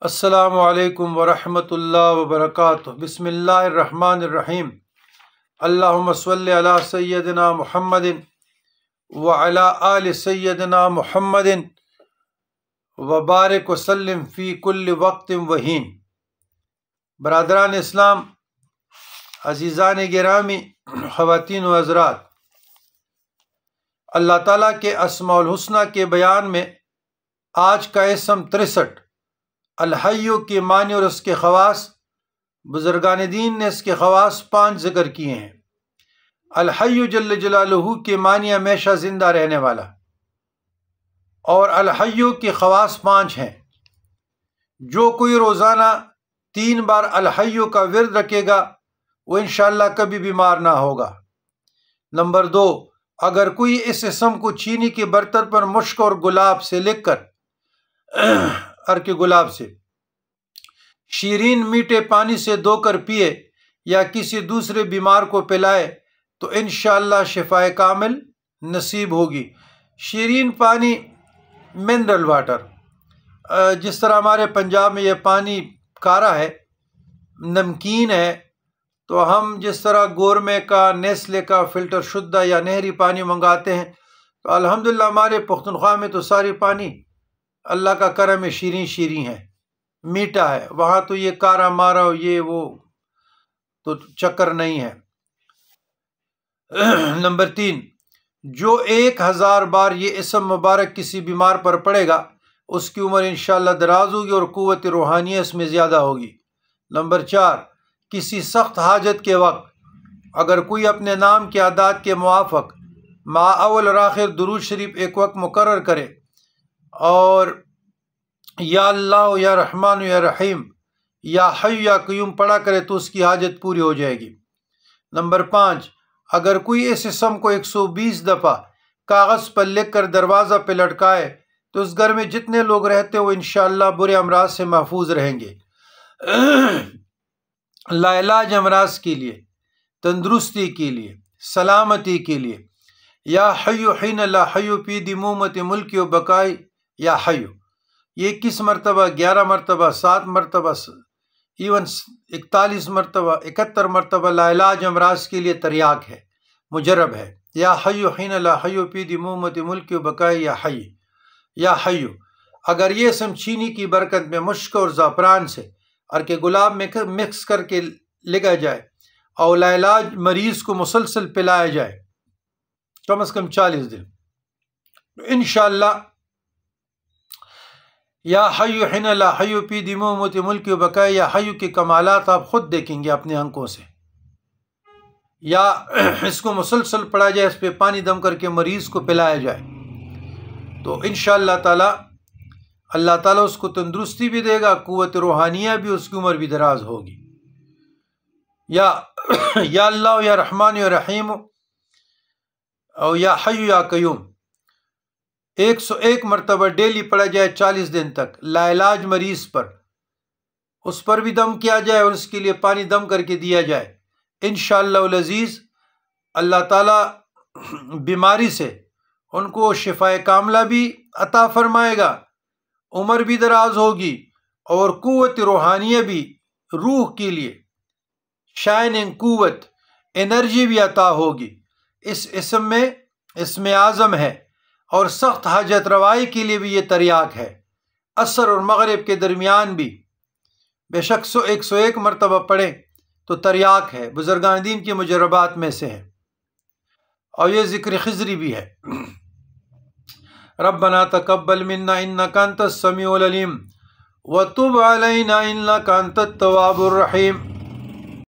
السلام علیکم ورحمۃ اللہ وبرکاتہ۔ بسم اللہ الرحمن الرحیم۔ اللہم صلی علی سیدنا محمد وعلی آل سیدنا محمد وبارک وسلم فی کل وقت وحین۔ برادران اسلام، عزیزان گرامی، خواتین و حضرات، اللہ تعالیٰ کے اسماء الحسنہ کے بیان میں آج کا اسم 63 الحیّ کے معنی اور اس کے خواص، بزرگان دین نے اس کے خواص 5 ذکر کیے ہیں۔ الحیّ جل جلالہ کے معنی ہمیشہ زندہ رہنے والا، اور الحیّ کے خواص 5 ہیں۔ جو کوئی روزانہ 3 بار الحیّ کا ورد رکھے گا وہ انشاءاللہ کبھی بیمار نہ ہوگا۔ نمبر 2، اگر کوئی اس اسم کو چینی کے برتن پر مشک اور گلاب سے لکھ کر عرق گلاب سے شیرین میٹھے پانی سے دھو کر پیے یا کسی دوسرے بیمار کو پلائے تو انشاءاللہ شفاء کامل نصیب ہوگی۔ شیرین پانی منرل واٹر، جس طرح ہمارے پنجاب میں یہ پانی کارا ہے، نمکین ہے، تو ہم جس طرح گورمے کا، نیسلے کا فلٹر شدہ یا نہری پانی منگاتے ہیں، تو الحمدللہ ہمارے پختونخوا میں تو ساری پانی اللہ کا کرم ہے، شیرین شیرین ہے، میٹھا ہے۔ وہاں تو یہ کارا مارا یہ وہ تو چکر نہیں ہے۔ نمبر 3، جو 1000 بار یہ اسم مبارک کسی بیمار پر پڑے گا اس کی عمر انشاءاللہ دراز ہوگی اور قوت روحانیہ اس میں زیادہ ہوگی۔ نمبر 4، کسی سخت حاجت کے وقت اگر کوئی اپنے نام کے اعداد کے موافق مع اول اور آخر درود شریف ایک وقت مقرر کرے اور یا اللہ یا رحمان یا رحیم یا حی یا قیوم پڑھا کرے تو اس کی حاجت پوری ہو جائے گی۔ نمبر 5، اگر کوئی اس اسم کو 120 دفعہ کاغذ پر لکھ کر دروازہ پہ لٹکائے تو اس گھر میں جتنے لوگ رہتے ہیں وہ انشاءاللہ برے امراض سے محفوظ رہیں گے۔ لاعلاج امراض کے لیے، تندرستی کے لیے، سلامتی کے لیے، یا حی حین لا حی فی دمومت ملکی و بقائی یا حی، یہ 21 مرتبہ، 11 مرتبہ، 7 مرتبہ، ایون 41 مرتبہ، 71 مرتبہ لاعلاج امراض کے لیے تریاق ہے، مجرب ہے۔ یا حی حین لا حی فی دمومت ملکی و بقائی یا حی، یا حی۔ اگر یہ اسم چینی کی برکت میں مشک اور زعفران سے عرق گلاب میں مکس کر کے لگا جائے اور لاعلاج مریض کو مسلسل پلایا جائے کم از کم 40 دن، انشاءاللہ یا حی حین لا حی فی دمومت ملکی و بقائی یا حی کے کمالات آپ خود دیکھیں گے اپنے آنکھوں سے۔ یا اس کو مسلسل پڑھا جائے، اس پہ پانی دم کر کے مریض کو پلایا جائے تو انشاءاللہ تعالی اللہ تعالیٰ اس کو تندرستی بھی دے گا، قوت روحانیہ بھی، اس کی عمر بھی دراز ہوگی۔ یا اللہ یا رحمان یا رحیم اور یا حی یا قیوم 101 مرتبہ ڈیلی پڑھا جائے 40 دن تک لاعلاج مریض پر، اس پر بھی دم کیا جائے اور اس کے لیے پانی دم کر کے دیا جائے، انشاءاللہ العزیز اللہ تعالیٰ بیماری سے ان کو شفاء کاملہ بھی عطا فرمائے گا، عمر بھی دراز ہوگی اور قوت روحانیہ بھی، روح کے لیے شائننگ قوت، انرجی بھی عطا ہوگی۔ اس اسم میں اسم اعظم ہے اور سخت حاجت روائی کے لیے بھی یہ تریاق ہے۔ عصر اور مغرب کے درمیان بھی بے شک 101 مرتبہ پڑھیں تو تریاق ہے، بزرگان دین کی مجربات میں سے ہے، اور یہ ذکر خضری بھی ہے۔ ربنا تقبل منا انک انت السمیع العلیم وتب علینا انک انت التواب الرحیم۔